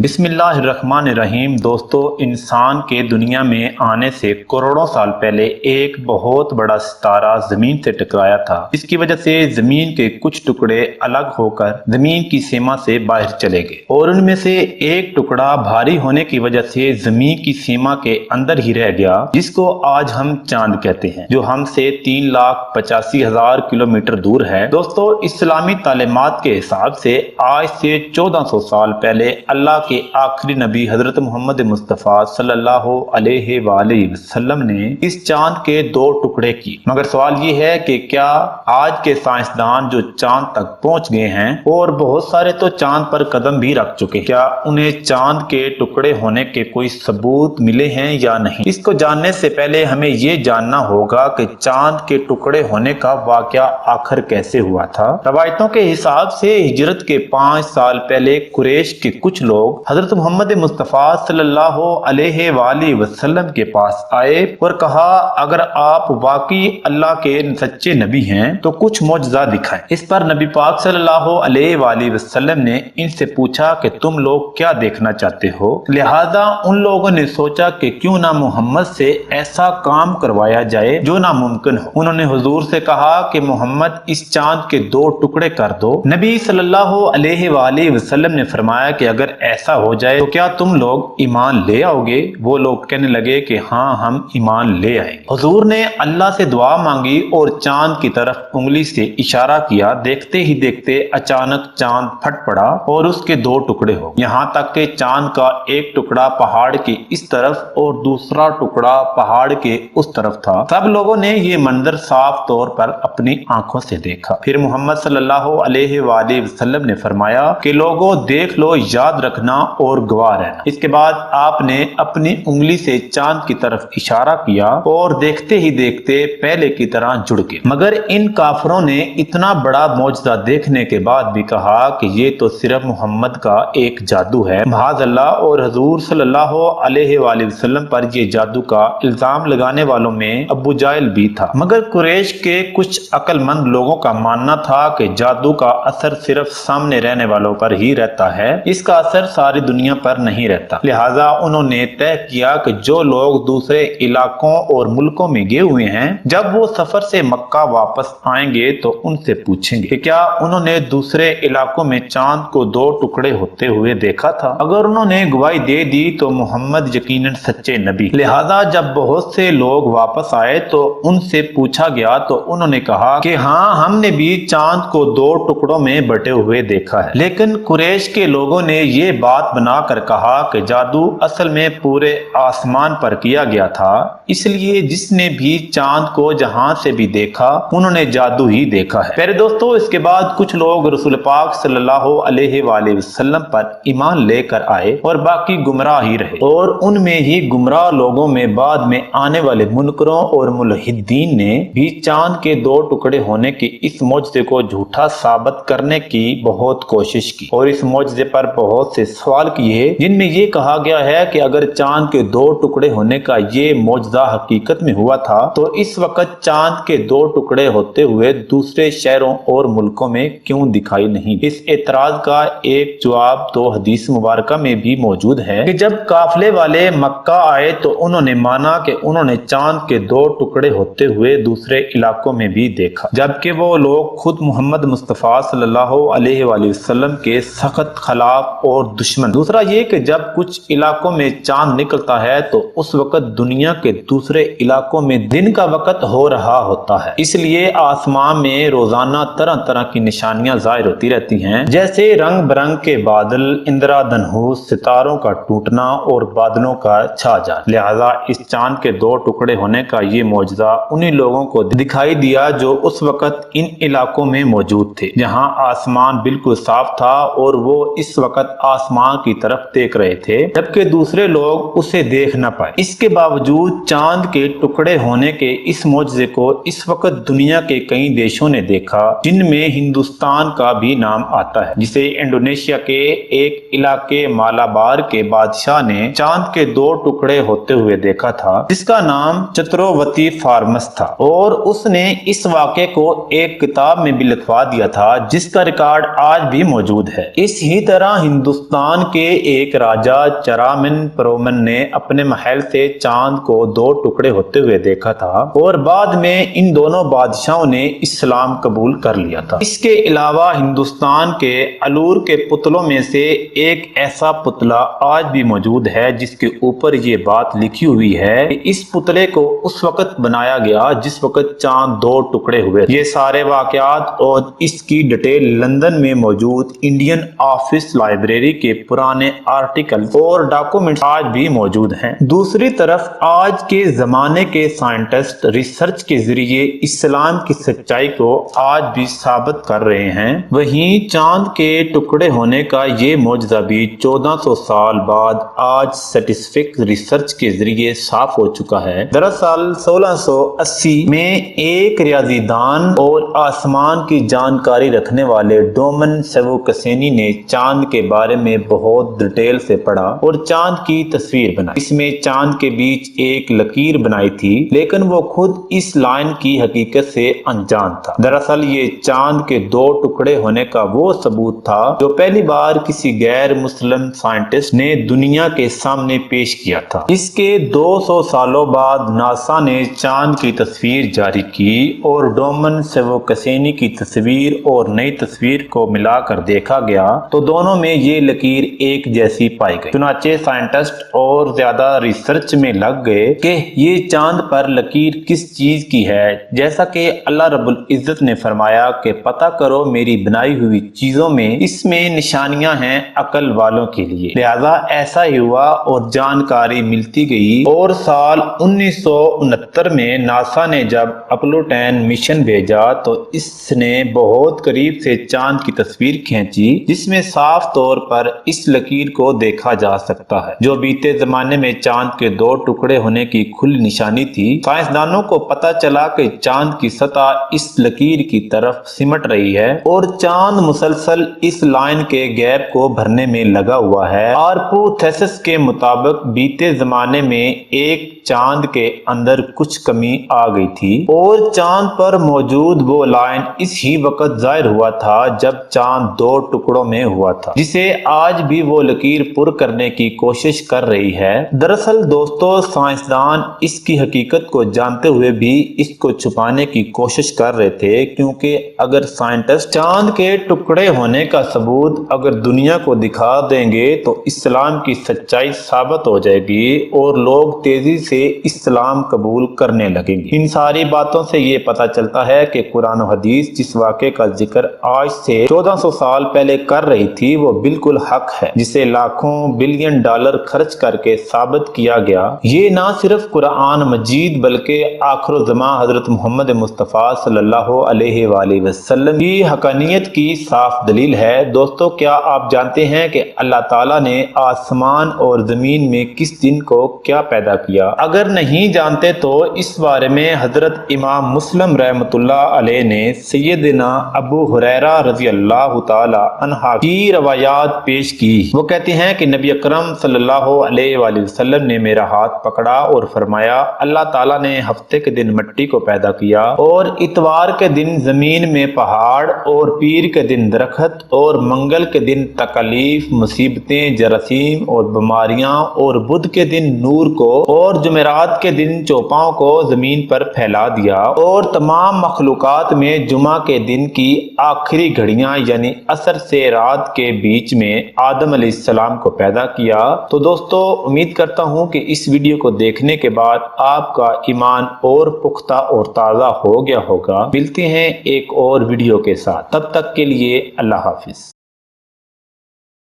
بسم اللہ الرحمن الرحیم۔ دوستو، انسان کے دنیا میں آنے سے کروڑوں سال پہلے ایک بہت بڑا ستارہ زمین سے ٹکرایا تھا، جس کی وجہ سے زمین کے کچھ ٹکڑے الگ ہو کر زمین کی سیما سے باہر چلے گئے، اور ان میں سے ایک ٹکڑا بھاری ہونے کی وجہ سے زمین کی سیما کے اندر ہی رہ گیا، جس کو آج ہم چاند کہتے ہیں، جو ہم سے 3,85,000 کلومیٹر دور ہے۔ دوستو، اسلامی تعلیمات کے حساب سے آج سے 1400 سال پہلے اللہ کے آخری نبی حضرت محمد مصطفیٰ صلی اللہ علیہ وآلہ وسلم نے اس چاند کے 2 ٹکڑے کی۔ مگر سوال یہ ہے کہ کیا آج کے سائنسدان جو چاند تک پہنچ گئے ہیں اور بہت سارے تو چاند پر قدم بھی رکھ چکے ہیں، کیا انہیں چاند کے ٹکڑے ہونے کے کوئی ثبوت ملے ہیں یا نہیں؟ اس کو جاننے سے پہلے ہمیں یہ جاننا ہوگا کہ چاند کے ٹکڑے ہونے کا واقعہ آخر کیسے ہوا تھا۔ روایتوں کے حساب سے ہجرت کے 5 سال پہلے قریش کے کچھ لوگ حضرت محمد مصطفیٰ صلی اللہ علیہ وآلہ وسلم کے پاس آئے اور کہا، اگر آپ واقعی اللہ کے سچے نبی ہیں تو کچھ معجزہ دکھائیں۔ اس پر نبی پاک صلی اللہ علیہ وآلہ وسلم نے ان سے پوچھا کہ تم لوگ کیا دیکھنا چاہتے ہو؟ لہذا ان لوگوں نے سوچا کہ کیوں نہ محمد سے ایسا کام کروایا جائے جو ناممکن ہو۔ انہوں نے حضور سے کہا کہ محمد اس چاند کے 2 ٹکڑے کر دو۔ نبی صلی اللہ علیہ وآلہ وسلم نے فرمایا کہ اگر ایسا ہو جائے تو کیا تم لوگ ایمان لے آؤ گے؟ وہ لوگ کہنے لگے کہ ہاں، ہم ایمان لے آئیں گے۔ حضور نے اللہ سے دعا مانگی اور چاند کی طرف انگلی سے اشارہ کیا۔ دیکھتے ہی دیکھتے اچانک چاند پھٹ پڑا اور اس کے 2 ٹکڑے ہو گئے، یہاں تک کہ چاند کا ایک ٹکڑا پہاڑ کے اس طرف اور دوسرا ٹکڑا پہاڑ کے اس طرف تھا۔ سب لوگوں نے یہ منظر صاف طور پر اپنی آنکھوں سے دیکھا۔ پھر محمد صلی اللہ علیہ وآلہ وسلم نے فرمایا کہ لوگوں دیکھ لو، یاد رکھنا اور گواہ رہنا۔ اس کے بعد آپ نے اپنی انگلی سے چاند کی طرف اشارہ کیا اور دیکھتے ہی دیکھتے پہلے کی طرح جڑ گئے۔ مگر ان کافروں نے اتنا بڑا معجزہ دیکھنے کے بعد بھی کہا کہ یہ تو صرف محمد کا ایک جادو ہے، معاذ اللہ، اور حضور صلی اللہ علیہ وآلہ وسلم پر یہ جادو کا الزام لگانے والوں میں ابو جہل بھی تھا۔ مگر قریش کے کچھ عقل مند لوگوں کا ماننا تھا کہ جادو کا اثر صرف سامنے رہنے والوں پر ہی رہتا ہے، اس کا اثر ساری دنیا پر نہیں رہتا۔ لہٰذا انہوں نے طے کیا کہ جو لوگ دوسرے علاقوں اور ملکوں میں گئے ہوئے ہیں، جب وہ سفر سے مکہ واپس آئیں گے تو ان سے پوچھیں گے کہ کیا انہوں نے دوسرے علاقوں میں چاند کو 2 ٹکڑے ہوتے ہوئے دیکھا تھا؟ اگر انہوں نے گواہی دے دی تو محمد یقیناً سچے نبی۔ لہٰذا جب بہت سے لوگ واپس آئے تو ان سے پوچھا گیا تو انہوں نے کہا کہ ہاں، ہم نے بھی چاند کو 2 ٹکڑوں میں بٹے ہوئے دیکھا ہے۔ لیکن قریش کے لوگوں نے یہ بات بنا کر کہا کہ جادو اصل میں پورے آسمان پر کیا گیا تھا، اس لیے جس نے بھی چاند کو جہاں سے بھی دیکھا انہوں نے جادو ہی دیکھا ہے۔ پیارے دوستو، اس کے بعد کچھ لوگ رسول پاک صلی اللہ علیہ وآلہ وسلم پر ایمان لے کر آئے اور باقی گمراہ ہی رہے، اور ان میں ہی گمراہ لوگوں میں بعد میں آنے والے منکروں اور ملحدین نے بھی چاند کے 2 ٹکڑے ہونے کے اس معجزے کو جھوٹا ثابت کرنے کی بہت کوشش کی، اور اس معجزے پر بہت سے سوال کیے، جن میں یہ کہا گیا ہے کہ اگر چاند کے 2 ٹکڑے ہونے کا یہ معجزہ حقیقت میں ہوا تھا تو اس وقت چاند کے 2 ٹکڑے ہوتے ہوئے دوسرے شہروں اور ملکوں میں کیوں دکھائی نہیں؟ اس اعتراض کا ایک جواب تو حدیث مبارکہ میں بھی موجود ہے کہ جب قافلے والے مکہ آئے تو انہوں نے مانا کہ انہوں نے چاند کے 2 ٹکڑے ہوتے ہوئے دوسرے علاقوں میں بھی دیکھا، جبکہ وہ لوگ خود محمد مصطفیٰ صلی اللہ علیہ وآلہ وسلم کے سخت خلاف اور دشمن۔ دوسرا یہ کہ جب کچھ علاقوں میں چاند نکلتا ہے تو اس وقت دنیا کے دوسرے علاقوں میں دن کا وقت ہو رہا ہوتا ہے، اس لیے آسمان میں روزانہ طرح طرح کی نشانیاں ظاہر ہوتی رہتی ہیں، جیسے رنگ برنگ کے بادل، اندرا دھنوش، ستاروں کا ٹوٹنا اور بادلوں کا چھا جانا۔ لہذا اس چاند کے 2 ٹکڑے ہونے کا یہ معجزہ انہی لوگوں کو دکھائی دیا جو اس وقت ان علاقوں میں موجود تھے، جہاں آسمان بالکل صاف تھا اور وہ اس وقت آسمان کی طرف دیکھ رہے تھے، جبکہ دوسرے لوگ اسے دیکھ نہ پائے۔ اس کے باوجود چاند کے ٹکڑے ہونے کے اس معجزے کو اس وقت دنیا کے کئی دیشوں نے دیکھا، جن میں ہندوستان کا بھی نام آتا ہے، جسے انڈونیشیا کے ایک علاقے مالابار کے بادشاہ نے چاند کے 2 ٹکڑے ہوتے ہوئے دیکھا تھا، جس کا نام چترووتی فارمس تھا، اور اس نے اس واقعے کو ایک کتاب میں بھی لکھوا دیا تھا، جس کا ریکارڈ آج بھی موجود ہے۔ اس ہی طرح ہندوستان ہندوستان کے ایک راجا چرامن پرومن نے اپنے محل سے چاند کو 2 ٹکڑے ہوتے ہوئے دیکھا تھا اور بعد میں ان دونوں بادشاہوں نے اسلام قبول کر لیا تھا۔ اس کے علاوہ ہندوستان کے الور کے پتلوں میں سے ایک ایسا پتلا آج بھی موجود ہے جس کے اوپر یہ بات لکھی ہوئی ہے کہ اس پتلے کو اس وقت بنایا گیا جس وقت چاند 2 ٹکڑے ہوئے۔ یہ سارے واقعات اور اس کی ڈیٹیل لندن میں موجود انڈین آفس لائبریری کے پرانے آرٹیکل اور ڈاکومنٹس آج بھی موجود ہیں۔ دوسری طرف آج کے زمانے کے سائنٹسٹ ریسرچ کے ذریعے اسلام کی سچائی کو آج بھی ثابت کر رہے ہیں۔ وہیں چاند کے ٹکڑے ہونے کا یہ معجزہ بھی 1400 سال بعد آج سائنٹیفک ریسرچ کے ذریعے صاف ہو چکا ہے۔ دراصل 1680 میں ایک ریاضی دان اور آسمان کی جانکاری رکھنے والے ڈومن سیوکسینی نے چاند کے بارے میں بہت ڈیٹیل سے پڑھا اور چاند کی تصویر بنائی۔ اس میں چاند کے بیچ ایک لکیر بنائی تھی لیکن وہ خود اس لائن کی حقیقت سے انجان تھا۔ دراصل یہ چاند کے 2 ٹکڑے ہونے کا وہ ثبوت تھا جو پہلی بار کسی غیر مسلم سائنٹسٹ نے دنیا کے سامنے پیش کیا تھا۔ اس کے 200 سالوں بعد ناسا نے چاند کی تصویر جاری کی اور ڈومن سیوکسینی کی تصویر اور نئی تصویر کو ملا کر دیکھا گیا تو دونوں میں یہ لکیر ایک جیسی پائی گئی۔ چنانچہ سائنٹسٹ اور زیادہ ریسرچ میں لگ گئے کہ یہ چاند پر لکیر کس چیز کی ہے، جیسا کہ اللہ رب العزت نے فرمایا کہ پتہ کرو میری بنائی ہوئی چیزوں میں اس میں نشانیاں ہیں عقل والوں کے لیے۔ لہذا ایسا ہی ہوا اور جانکاری ملتی گئی اور سال 1969 میں ناسا نے جب اپولو 10 مشن بھیجا تو اس نے بہت قریب سے چاند کی تصویر کھینچی جس میں صاف طور پر اس لکیر کو دیکھا جا سکتا ہے جو بیتے زمانے میں چاند کے 2 ٹکڑے ہونے کی کھلی نشانی تھی۔ سائنسدانوں کو پتا چلا کہ چاند کی سطح اس لکیر کی طرف سمٹ رہی ہے اور چاند مسلسل اس لائن کے گیپ کو بھرنے میں لگا ہوا ہے۔ آرپوتھیسس کے مطابق بیتے زمانے میں ایک چاند کے اندر کچھ کمی آ گئی تھی اور چاند پر موجود وہ لائن اس ہی وقت ظاہر ہوا تھا جب چاند 2 ٹکڑوں میں ہوا تھا جسے آج بھی وہ لکیر پر کرنے کی کوشش کر رہی ہے۔ دراصل دوستو سائنسدان اس کی حقیقت کو جانتے ہوئے بھی اس کو چھپانے کی کوشش کر رہے تھے کیونکہ اگر سائنٹسٹ چاند کے ٹکڑے ہونے کا ثبوت اگر دنیا کو دکھا دیں گے تو اسلام کی سچائی ثابت ہو جائے گی اور لوگ تیزی سے اسلام قبول کرنے لگیں گے۔ ان ساری باتوں سے یہ پتہ چلتا ہے کہ قرآن و حدیث جس واقعے کا ذکر آج سے 1400 سال پہلے کر رہی تھی وہ بالکل حق ہے جسے لاکھوں بلین ڈالر خرچ کر کے ثابت کیا گیا۔ یہ نہ صرف قرآن مجید بلکہ آخر الزمان حضرت محمد مصطفیٰ صلی اللہ علیہ وآلہ وسلم کی حقانیت کی صاف دلیل ہے۔ دوستو کیا آپ جانتے ہیں کہ اللہ تعالیٰ نے آسمان اور زمین میں کس دن کو کیا پیدا کیا؟ اگر نہیں جانتے تو اس بارے میں حضرت امام مسلم رحمۃ اللہ علیہ نے سیدنا ابو ہریرہ رضی اللہ تعالی عنہ کی روایات پیش کی۔ وہ کہتے ہیں کہ نبی اکرم صلی اللہ علیہ وآلہ وسلم نے میرا ہاتھ پکڑا اور فرمایا اللہ تعالیٰ نے ہفتے کے دن مٹی کو پیدا کیا اور اتوار کے دن زمین میں پہاڑ اور پیر کے دن درخت اور منگل کے دن تکالیف مصیبتیں جراثیم اور بیماریاں اور بدھ کے دن نور کو اور جمعرات کے دن چوپاؤں کو زمین پر پھیلا دیا اور تمام مخلوقات میں جمعہ کے دن کی آخری گھڑیاں یعنی عصر سے رات کے بیچ میں آدم علیہ السلام کو پیدا کیا۔ تو دوستو امید کرتا ہوں کہ اس ویڈیو کو دیکھنے کے بعد آپ کا ایمان اور پختہ اور تازہ ہو گیا ہوگا۔ ملتے ہیں ایک اور ویڈیو کے ساتھ، تب تک کے لیے اللہ حافظ۔